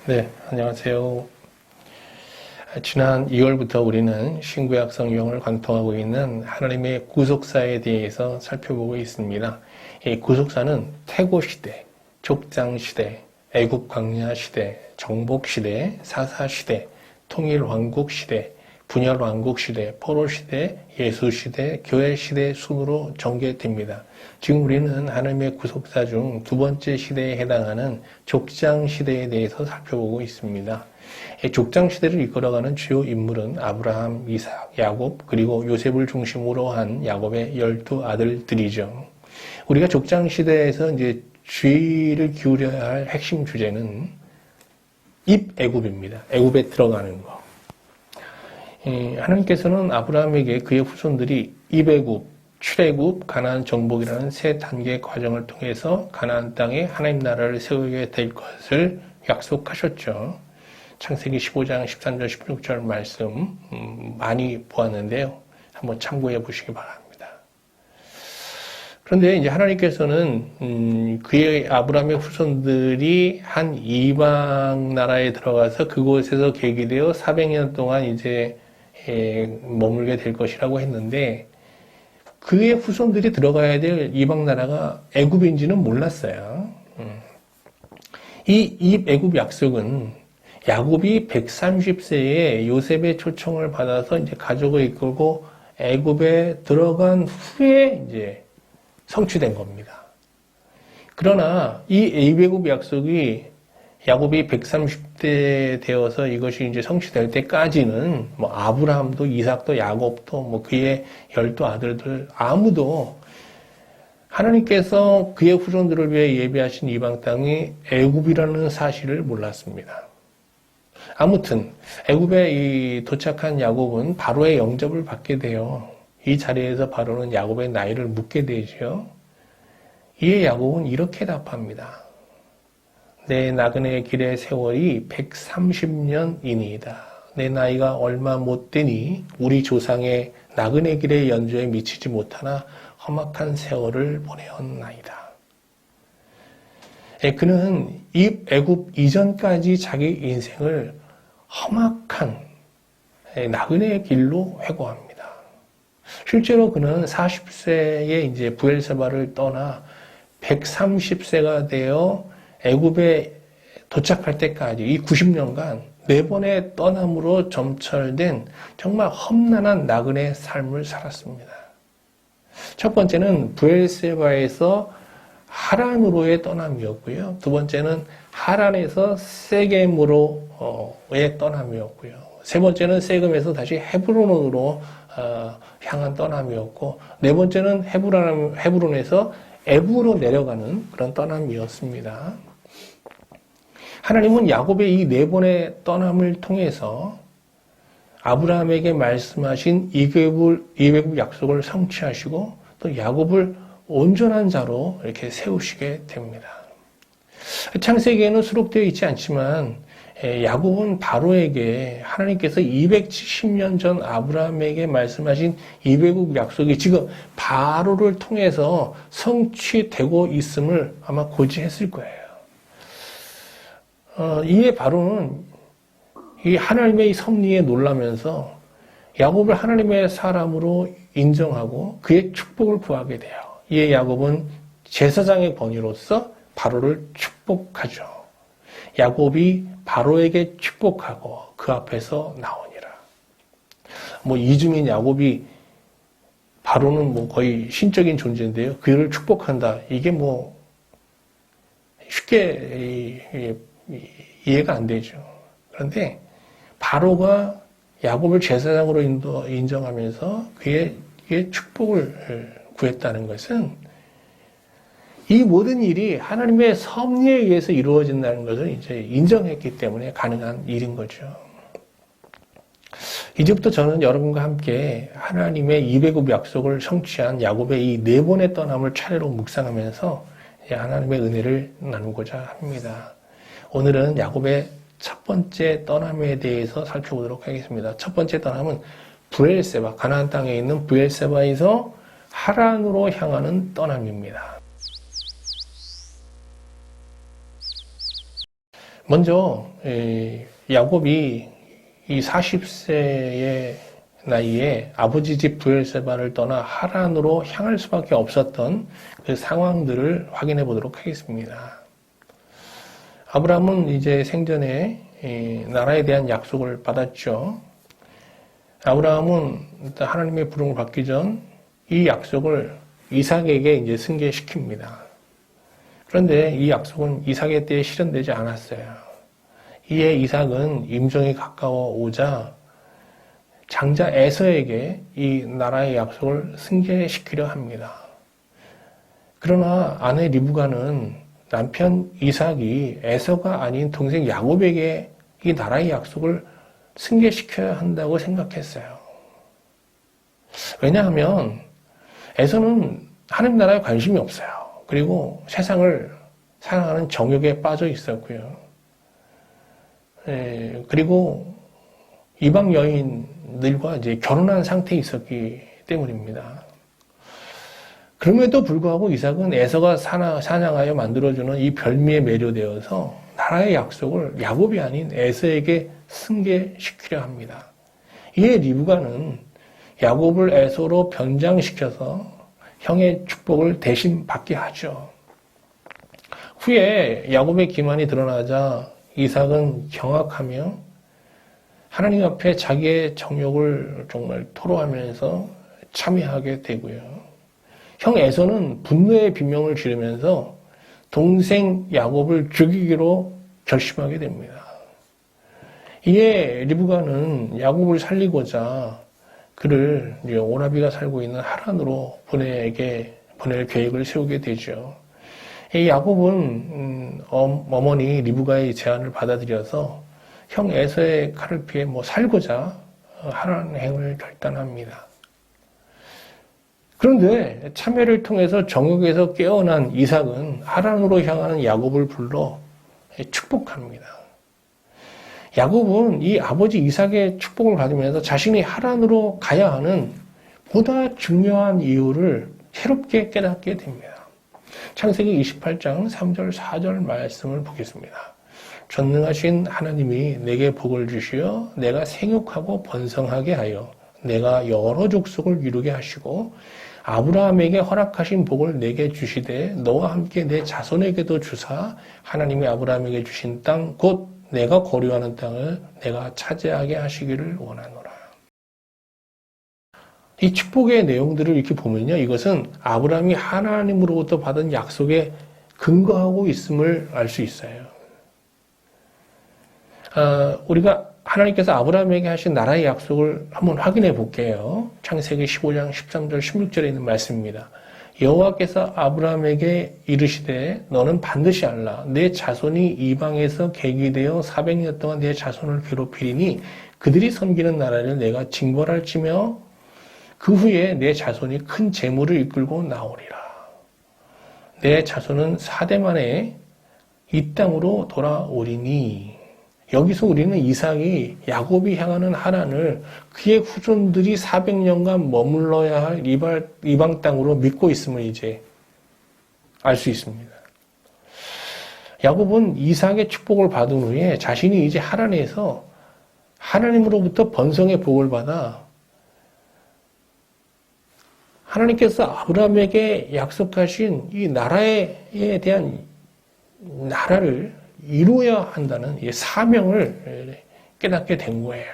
네, 안녕하세요. 지난 2월부터 우리는 신구약 성경을 관통하고 있는 하나님의 구속사에 대해서 살펴보고 있습니다. 이 구속사는 태고시대, 족장시대, 애굽 광야시대, 정복시대, 사사시대, 통일왕국시대, 분열왕국시대, 포로시대, 예수시대, 교회시대 순으로 전개됩니다. 지금 우리는 하나님의 구속사 중 두 번째 시대에 해당하는 족장시대에 대해서 살펴보고 있습니다. 족장시대를 이끌어가는 주요 인물은 아브라함, 이삭, 야곱, 그리고 요셉을 중심으로 한 야곱의 12 아들들이죠. 우리가 족장시대에서 이제 주의를 기울여야 할 핵심 주제는 입애굽입니다. 애굽에 들어가는 거. 하나님께서는 아브라함에게 그의 후손들이 입애굽, 출애굽, 가나안 정복이라는 세 단계 과정을 통해서 가나안 땅에 하나님 나라를 세우게 될 것을 약속하셨죠. 창세기 15장 13절 16절 말씀 많이 보았는데요. 한번 참고해 보시기 바랍니다. 그런데 이제 하나님께서는 그의 아브라함의 후손들이 한 이방 나라에 들어가서 그곳에서 계기되어 400년 동안 이제 머물게 될 것이라고 했는데 그의 후손들이 들어가야 될 이방 나라가 애굽인지는 몰랐어요. 이 애굽 약속은 야곱이 130세에 요셉의 초청을 받아서 이제 가족을 이끌고 애굽에 들어간 후에 이제 성취된 겁니다. 그러나 이 애굽 약속이 야곱이 130대 되어서 이것이 이제 성취될 때까지는 뭐 아브라함도 이삭도 야곱도 뭐 그의 12 아들들 아무도 하나님께서 그의 후손들을 위해 예비하신 이방 땅이 애굽이라는 사실을 몰랐습니다. 아무튼 애굽에 도착한 야곱은 바로의 영접을 받게 돼요. 이 자리에서 바로는 야곱의 나이를 묻게 되죠. 이에 야곱은 이렇게 답합니다. 내 나그네 길의 세월이 130년이니이다. 내 나이가 얼마 못 되니 우리 조상의 나그네 길의 연조에 미치지 못하나 험악한 세월을 보내었나이다. 그는 애굽 이전까지 자기 인생을 험악한 나그네의 길로 회고합니다. 실제로 그는 40세에 이제 부엘세바를 떠나 130세가 되어 애굽에 도착할 때까지 이 90년간 4번의 떠남으로 점철된 정말 험난한 나그네 삶을 살았습니다. 첫 번째는 부엘세바에서 하란으로의 떠남이었고요. 두 번째는 하란에서 세겜으로의 떠남이었고요. 세 번째는 세겜에서 다시 헤브론으로 향한 떠남이었고, 네 번째는 헤브론에서 애굽으로 내려가는 그런 떠남이었습니다. 하나님은 야곱의 이 4번의 떠남을 통해서 아브라함에게 말씀하신 이애굽 약속을 성취하시고 또 야곱을 온전한 자로 이렇게 세우시게 됩니다. 창세기에는 수록되어 있지 않지만 야곱은 바로에게 하나님께서 270년 전 아브라함에게 말씀하신 이애굽 약속이 지금 바로를 통해서 성취되고 있음을 아마 고지했을 거예요. 이에 바로는 이 하나님의 섭리에 놀라면서 야곱을 하나님의 사람으로 인정하고 그의 축복을 구하게 돼요. 이에 야곱은 제사장의 권위로서 바로를 축복하죠. 야곱이 바로에게 축복하고 그 앞에서 나오니라. 뭐 이중인 야곱이 바로는 뭐 거의 신적인 존재인데요. 그를 축복한다. 이게 뭐 쉽게 이해가 안 되죠. 그런데 바로가 야곱을 제사장으로 인정하면서 그의 축복을 구했다는 것은 이 모든 일이 하나님의 섭리에 의해서 이루어진다는 것을 이제 인정했기 때문에 가능한 일인 거죠. 이제부터 저는 여러분과 함께 하나님의 이애굽 약속을 성취한 야곱의 이 4번의 떠남을 차례로 묵상하면서 하나님의 은혜를 나누고자 합니다. 오늘은 야곱의 첫 번째 떠남에 대해서 살펴보도록 하겠습니다. 첫 번째 떠남은 부엘세바, 가나안 땅에 있는 부엘세바에서 하란으로 향하는 떠남입니다. 먼저 야곱이 이 40세의 나이에 아버지 집 브엘세바를 떠나 하란으로 향할 수밖에 없었던 그 상황들을 확인해 보도록 하겠습니다. 아브라함은 이제 생전에 나라에 대한 약속을 받았죠. 아브라함은 일단 하나님의 부름을 받기 전 이 약속을 이삭에게 이제 승계시킵니다. 그런데 이 약속은 이삭의 때에 실현되지 않았어요. 이에 이삭은 임종이 가까워 오자 장자 에서에게 이 나라의 약속을 승계시키려 합니다. 그러나 아내 리브가는 남편 이삭이 에서가 아닌 동생 야곱에게 이 나라의 약속을 승계시켜야 한다고 생각했어요. 왜냐하면 에서는 하나님 나라에 관심이 없어요. 그리고 세상을 사랑하는 정욕에 빠져 있었고요. 그리고 이방 여인들과 이제 결혼한 상태에 있었기 때문입니다. 그럼에도 불구하고 이삭은 에서가 사냥하여 만들어주는 이 별미에 매료되어서 나라의 약속을 야곱이 아닌 에서에게 승계시키려 합니다. 이에 리브가는 야곱을 에서로 변장시켜서 형의 축복을 대신 받게 하죠. 후에 야곱의 기만이 드러나자 이삭은 경악하며 하나님 앞에 자기의 정욕을 정말 토로하면서 참회하게 되고요. 형 에서는 분노의 비명을 지르면서 동생 야곱을 죽이기로 결심하게 됩니다. 이에 리브가는 야곱을 살리고자 그를 오라비가 살고 있는 하란으로 보낼 계획을 세우게 되죠. 이 야곱은 어머니 리브가의 제안을 받아들여서 형 에서의 칼을 피해 살고자 하란행을 결단합니다. 그런데 참회를 통해서 정욕에서 깨어난 이삭은 하란으로 향하는 야곱을 불러 축복합니다. 야곱은 이 아버지 이삭의 축복을 받으면서 자신이 하란으로 가야 하는 보다 중요한 이유를 새롭게 깨닫게 됩니다. 창세기 28장 3절 4절 말씀을 보겠습니다. 전능하신 하나님이 내게 복을 주시어 내가 생육하고 번성하게 하여 내가 여러 족속을 이루게 하시고 아브라함에게 허락하신 복을 내게 주시되 너와 함께 내 자손에게도 주사 하나님이 아브라함에게 주신 땅 곧 내가 거류하는 땅을 내가 차지하게 하시기를 원하노라. 이 축복의 내용들을 이렇게 보면요. 이것은 아브라함이 하나님으로부터 받은 약속에 근거하고 있음을 알 수 있어요. 우리가 하나님께서 아브라함에게 하신 나라의 약속을 한번 확인해 볼게요. 창세기 15장 13절 16절에 있는 말씀입니다. 여호와께서 아브라함에게 이르시되 너는 반드시 알라 내 자손이 이방에서 객이되어 400년 동안 내 자손을 괴롭히리니 그들이 섬기는 나라를 내가 징벌할지며 그 후에 내 자손이 큰 재물을 이끌고 나오리라. 내 자손은 4대 만에 이 땅으로 돌아오리니. 여기서 우리는 이삭이 야곱이 향하는 하란을 그의 후손들이 400년간 머물러야 할 이방 땅으로 믿고 있음을 이제 알 수 있습니다. 야곱은 이삭의 축복을 받은 후에 자신이 이제 하란에서 하나님으로부터 번성의 복을 받아 하나님께서 아브라함에게 약속하신 이 나라에 대한 나라를 이루어야 한다는 이 사명을 깨닫게 된 거예요.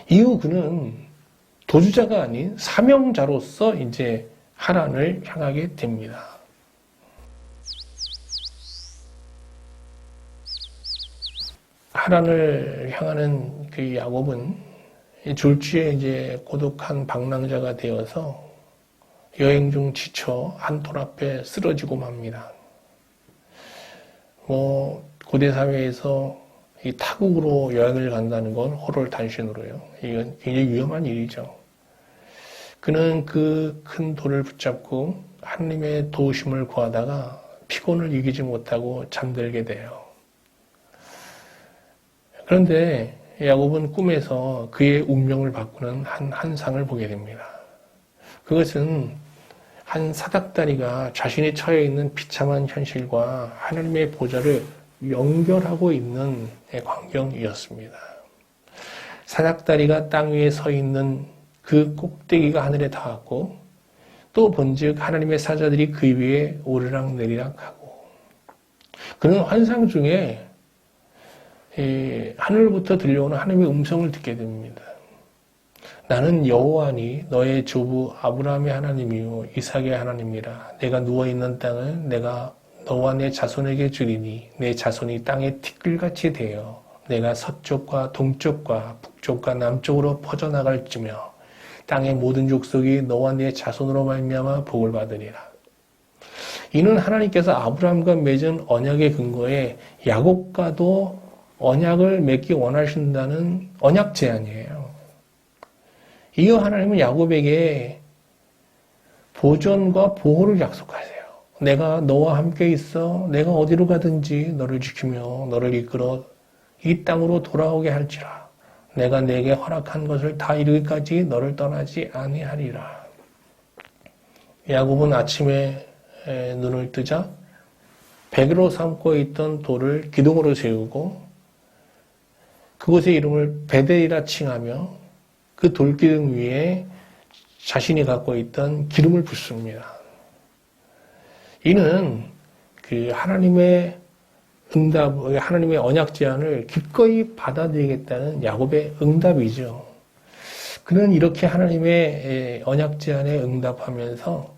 이후 그는 도주자가 아닌 사명자로서 이제 하란을 향하게 됩니다. 하란을 향하는 그 야곱은 졸지에 이제 고독한 방랑자가 되어서 여행 중 지쳐 한 돌 앞에 쓰러지고 맙니다. 고대 사회에서 이 타국으로 여행을 간다는 건 호롤단신으로요. 이건 굉장히 위험한 일이죠. 그는 그 큰 돌을 붙잡고 하나님의 도우심을 구하다가 피곤을 이기지 못하고 잠들게 돼요. 그런데 야곱은 꿈에서 그의 운명을 바꾸는 한 환상을 보게 됩니다. 그것은 한 사닥다리가 자신이 처해 있는 비참한 현실과 하나님의 보좌를 연결하고 있는 광경이었습니다. 사닥다리가 땅 위에 서 있는 그 꼭대기가 하늘에 닿았고 또 본즉 하나님의 사자들이 그 위에 오르락내리락 하고 그는 환상 중에 하늘부터 들려오는 하나님의 음성을 듣게 됩니다. 나는 여호와니 너의 조부 아브라함의 하나님이요 이삭의 하나님이라. 내가 누워있는 땅을 내가 너와 내 자손에게 주리니 내 자손이 땅의 티끌같이 되어 내가 서쪽과 동쪽과 북쪽과 남쪽으로 퍼져나갈지며 땅의 모든 족속이 너와 내 자손으로 말미암아 복을 받으리라. 이는 하나님께서 아브라함과 맺은 언약의 근거에 야곱과도 언약을 맺기 원하신다는 언약 제안이에요. 이어 하나님은 야곱에게 보존과 보호를 약속하세요. 내가 너와 함께 있어 내가 어디로 가든지 너를 지키며 너를 이끌어 이 땅으로 돌아오게 할지라. 내가 내게 허락한 것을 다 이루기까지 너를 떠나지 아니하리라. 야곱은 아침에 눈을 뜨자 베개로 삼고 있던 돌을 기둥으로 세우고 그곳의 이름을 베델이라 칭하며 그 돌기둥 위에 자신이 갖고 있던 기름을 붓습니다. 이는 그 하나님의 응답, 하나님의 언약 제안을 기꺼이 받아들이겠다는 야곱의 응답이죠. 그는 이렇게 하나님의 언약 제안에 응답하면서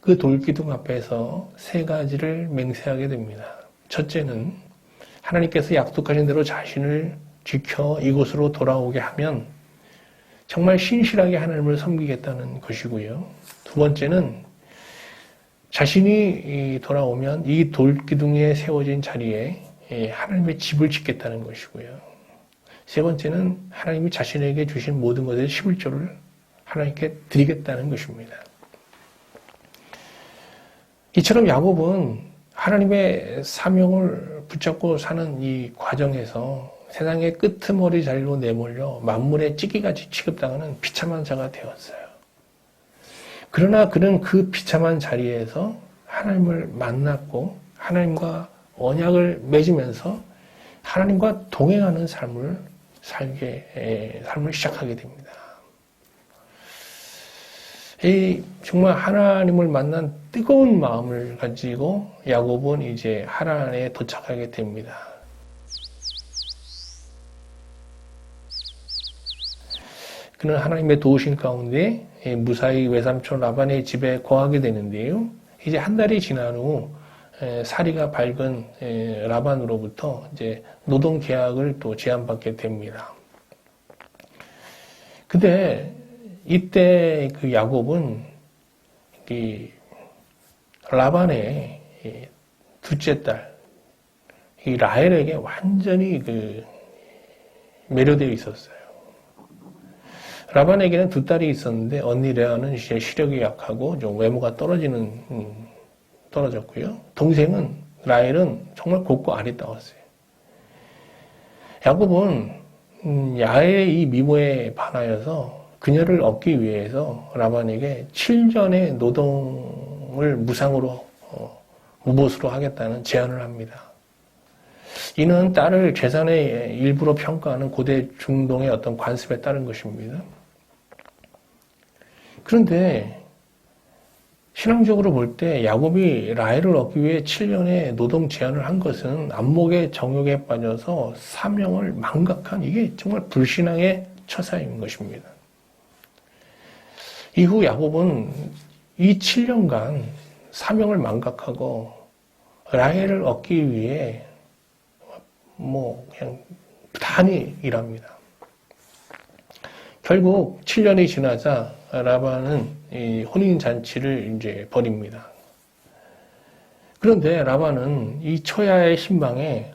그 돌기둥 앞에서 세 가지를 맹세하게 됩니다. 첫째는 하나님께서 약속하신 대로 자신을 지켜 이곳으로 돌아오게 하면 정말 신실하게 하나님을 섬기겠다는 것이고요. 두 번째는 자신이 돌아오면 이 돌기둥에 세워진 자리에 하나님의 집을 짓겠다는 것이고요. 세 번째는 하나님이 자신에게 주신 모든 것의 11조를 하나님께 드리겠다는 것입니다. 이처럼 야곱은 하나님의 사명을 붙잡고 사는 이 과정에서 세상의 끄트머리 자리로 내몰려 만물의 찌기같이 취급당하는 비참한 자가 되었어요. 그러나 그는 그 비참한 자리에서 하나님을 만났고 하나님과 언약을 맺으면서 하나님과 동행하는 삶을 시작하게 됩니다. 이 정말 하나님을 만난 뜨거운 마음을 가지고 야곱은 이제 하란에 도착하게 됩니다. 그는 하나님의 도우심 가운데 무사히 외삼촌 라반의 집에 거하게 되는데요. 이제 한 달이 지난 후 사리가 밝은 라반으로부터 이제 노동 계약을 또 제안받게 됩니다. 근데 이때 그 야곱은 이 라반의 둘째 딸 이 라헬에게 완전히 매료되어 있었어요. 라반에게는 두 딸이 있었는데 언니 레아는 이제 시력이 약하고 좀 외모가 떨어졌고요. 동생은 라헬은 정말 곱고 아리따웠어요. 야곱은 야의 이 미모에 반하여서 그녀를 얻기 위해서 라반에게 7년의 노동을 무상으로 무보수로 하겠다는 제안을 합니다. 이는 딸을 재산의 일부로 평가하는 고대 중동의 어떤 관습에 따른 것입니다. 그런데 신앙적으로 볼 때 야곱이 라헬을 얻기 위해 7년의 노동 제한을 한 것은 안목의 정욕에 빠져서 사명을 망각한 이게 정말 불신앙의 처사인 것입니다. 이후 야곱은 이 7년간 사명을 망각하고 라헬을 얻기 위해 그냥 부단히 일합니다. 결국 7년이 지나자 라반은 이 혼인잔치를 이제 벌입니다. 그런데 라반은 이 처야의 신방에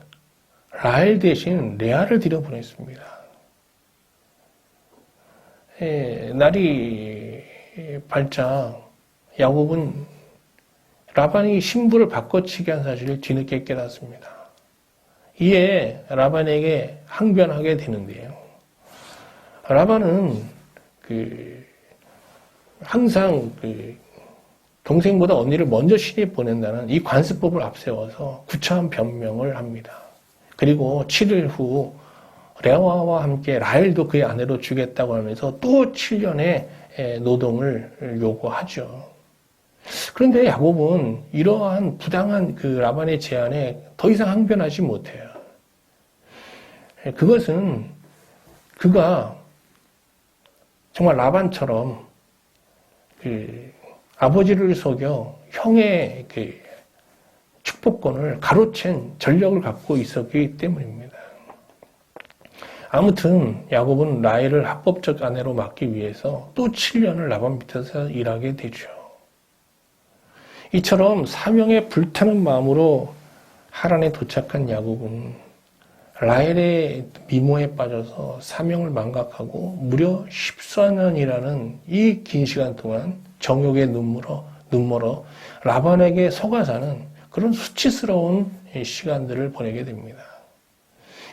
라헬 대신 레아를 들여보냈습니다. 날이 밝자 야곱은 라반이 신부를 바꿔치기 한 사실을 뒤늦게 깨닫습니다. 이에 라반에게 항변하게 되는데요. 라반은 항상 동생보다 언니를 먼저 시집 보낸다는 이 관습법을 앞세워서 구차한 변명을 합니다. 그리고 7일 후 레아와 함께 라헬도 그의 아내로 주겠다고 하면서 또 7년의 노동을 요구하죠. 그런데 야곱은 이러한 부당한 그 라반의 제안에 더 이상 항변하지 못해요. 그것은 그가 정말 라반처럼 그 아버지를 속여 형의 그 축복권을 가로챈 전력을 갖고 있었기 때문입니다. 아무튼 야곱은 라헬을 합법적 아내로 맡기 위해서 또 7년을 라반 밑에서 일하게 되죠. 이처럼 사명에 불타는 마음으로 하란에 도착한 야곱은 라헬의 미모에 빠져서 사명을 망각하고 무려 14년이라는 이 긴 시간 동안 정욕의 눈멀어 라반에게 속아 사는 그런 수치스러운 시간들을 보내게 됩니다.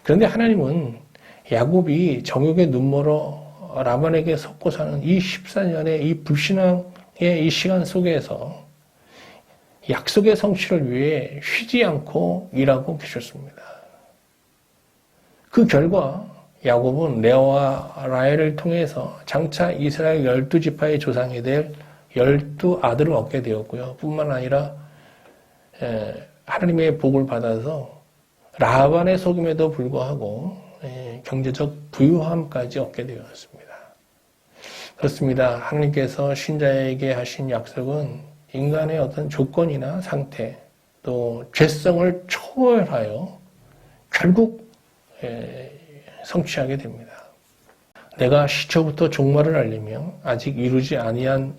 그런데 하나님은 야곱이 정욕의 눈멀어 라반에게 속고 사는 이 14년의 이 불신앙의 이 시간 속에서 약속의 성취를 위해 쉬지 않고 일하고 계셨습니다. 그 결과 야곱은 레아와 라헬을 통해서 장차 이스라엘 12지파의 조상이 될 12아들을 얻게 되었고요. 뿐만 아니라 하나님의 복을 받아서 라반의 속임에도 불구하고 경제적 부유함까지 얻게 되었습니다. 그렇습니다. 하나님께서 신자에게 하신 약속은 인간의 어떤 조건이나 상태 또 죄성을 초월하여 결국 성취하게 됩니다. 내가 시초부터 종말을 알리며 아직 이루지 아니한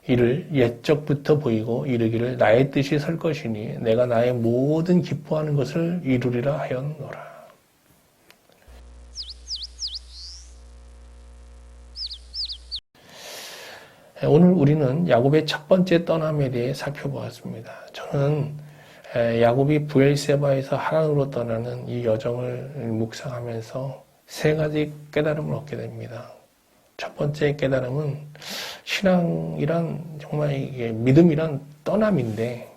이를 옛적부터 보이고 이르기를 나의 뜻이 설 것이니 내가 나의 모든 기뻐하는 것을 이루리라 하였노라. 오늘 우리는 야곱의 첫 번째 떠남에 대해 살펴보았습니다. 저는 야곱이 브엘세바에서 하란으로 떠나는 이 여정을 묵상하면서 세 가지 깨달음을 얻게 됩니다. 첫 번째 깨달음은 신앙이란 정말 이게 믿음이란 떠남인데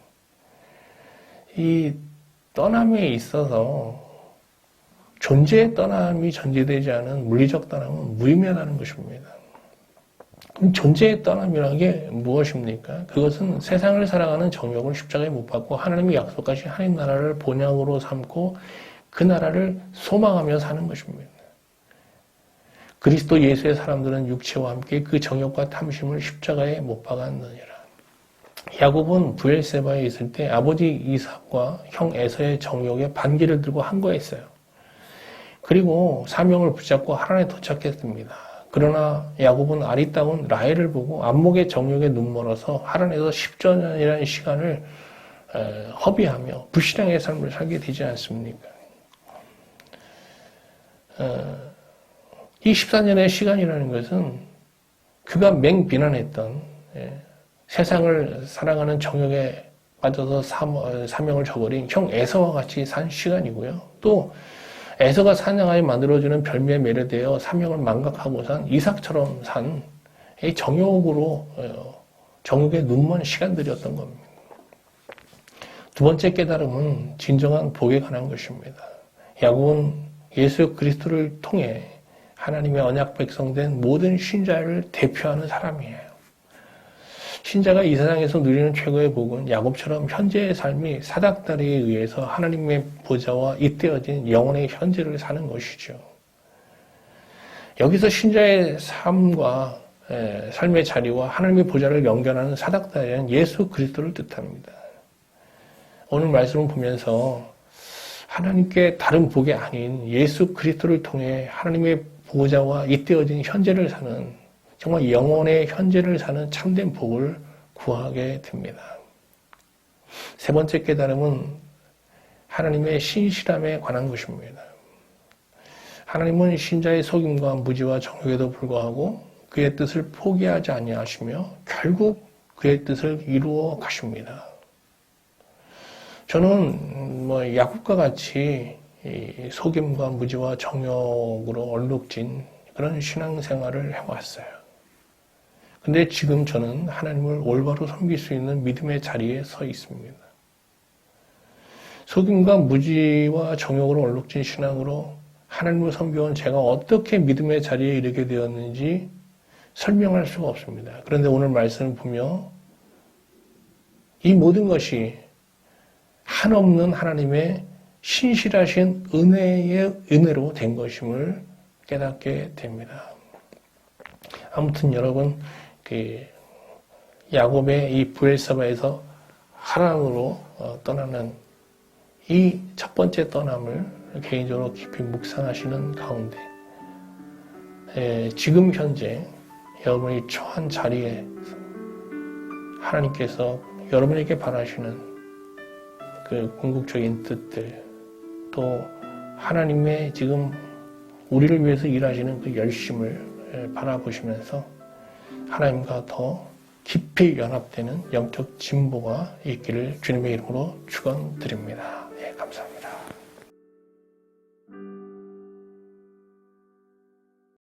이 떠남에 있어서 존재의 떠남이 전제되지 않은 물리적 떠남은 무의미하다는 것입니다. 그럼 존재의 떠남이라는 게 무엇입니까? 그것은 세상을 살아가는 정욕을 십자가에 못 박고 하나님의 약속하신 하나님 나라를 본향으로 삼고 그 나라를 소망하며 사는 것입니다. 그리스도 예수의 사람들은 육체와 함께 그 정욕과 탐심을 십자가에 못 박았느니라. 야곱은 브엘세바에 있을 때 아버지 이삭과 형 에서의 정욕에 반기를 들고 항거했어요. 그리고 사명을 붙잡고 하란에 도착했습니다. 그러나 야곱은 아리따운 라헬을 보고 안목의 정욕에 눈멀어서 하란에서 10년이라는 시간을 허비하며 불신앙의 삶을 살게 되지 않습니까? 이 14년의 시간이라는 것은 그가 맹비난했던 세상을 사랑하는 정욕에 빠져서 사명을 저버린 형 에서와 같이 산 시간이고요. 또 에서가 사냥하여 만들어주는 별미에 매료되어 사명을 망각하고 산 이삭처럼 산 이 정욕으로 정욕에 눈먼 시간들이었던 겁니다. 두 번째 깨달음은 진정한 복에 관한 것입니다. 야곱은 예수 그리스도를 통해 하나님의 언약 백성된 모든 신자를 대표하는 사람이에요. 신자가 이 세상에서 누리는 최고의 복은 야곱처럼 현재의 삶이 사닥다리에 의해서 하나님의 보좌와 잇대어진 영혼의 현재를 사는 것이죠. 여기서 신자의 삶과 삶의 자리와 하나님의 보좌를 연결하는 사닥다리는 예수 그리스도를 뜻합니다. 오늘 말씀을 보면서 하나님께 다른 복이 아닌 예수 그리스도를 통해 하나님의 보좌와 잇대어진 현재를 사는 정말 영혼의 현재를 사는 참된 복을 구하게 됩니다. 세 번째 깨달음은 하나님의 신실함에 관한 것입니다. 하나님은 신자의 속임과 무지와 정욕에도 불구하고 그의 뜻을 포기하지 아니하시며 결국 그의 뜻을 이루어 가십니다. 저는 야곱과 같이 속임과 무지와 정욕으로 얼룩진 그런 신앙생활을 해왔어요. 근데 지금 저는 하나님을 올바로 섬길 수 있는 믿음의 자리에 서 있습니다. 속임과 무지와 정욕으로 얼룩진 신앙으로 하나님을 섬겨온 제가 어떻게 믿음의 자리에 이르게 되었는지 설명할 수가 없습니다. 그런데 오늘 말씀을 보며 이 모든 것이 한없는 하나님의 신실하신 은혜로 된 것임을 깨닫게 됩니다. 아무튼 여러분, 야곱의 이 브엘사바에서 하란으로 떠나는 이 첫 번째 떠남을 개인적으로 깊이 묵상하시는 가운데 지금 현재 여러분이 처한 자리에 하나님께서 여러분에게 바라시는 그 궁극적인 뜻들, 또 하나님의 지금 우리를 위해서 일하시는 그 열심을 바라보시면서 하나님과 더 깊이 연합되는 영적 진보가 있기를 주님의 이름으로 축원드립니다. 감사합니다.